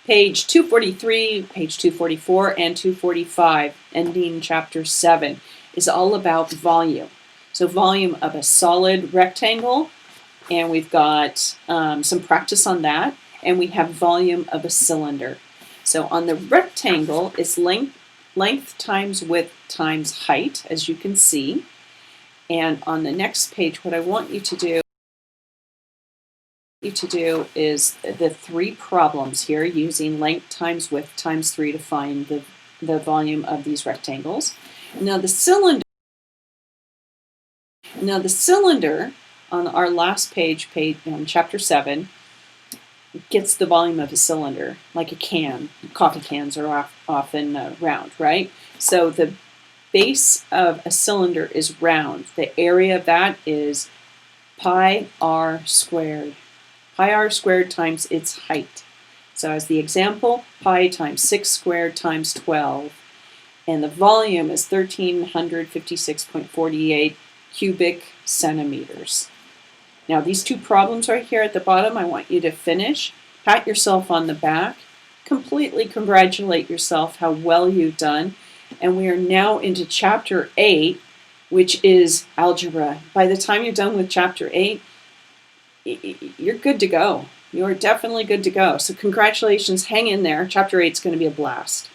Page 243, page 244, and 245, ending chapter 7, is all about volume. So volume of a solid rectangle, and we've got some practice on that, and we have volume of a cylinder. So on the rectangle, it's length times width times height, as you can see. And on the next page, what I want you to do is the 3 problems here using length times width times 3 to find the volume of these rectangles. Now the cylinder on our last page chapter 7 gets the volume of a cylinder, like a can. Coffee cans are often round, right? So the base of a cylinder is round. The area of that is pi r squared. Pi r squared times its height. So as the example, pi times 6 squared times 12. And the volume is 1356.48 cubic centimeters. Now these 2 problems right here at the bottom, I want you to finish. Pat yourself on the back. Completely congratulate yourself how well you've done. And we are now into chapter 8, which is algebra. By the time you're done with chapter 8, you're good to go. You're definitely good to go. So congratulations, hang in there. Chapter 8 is going to be a blast.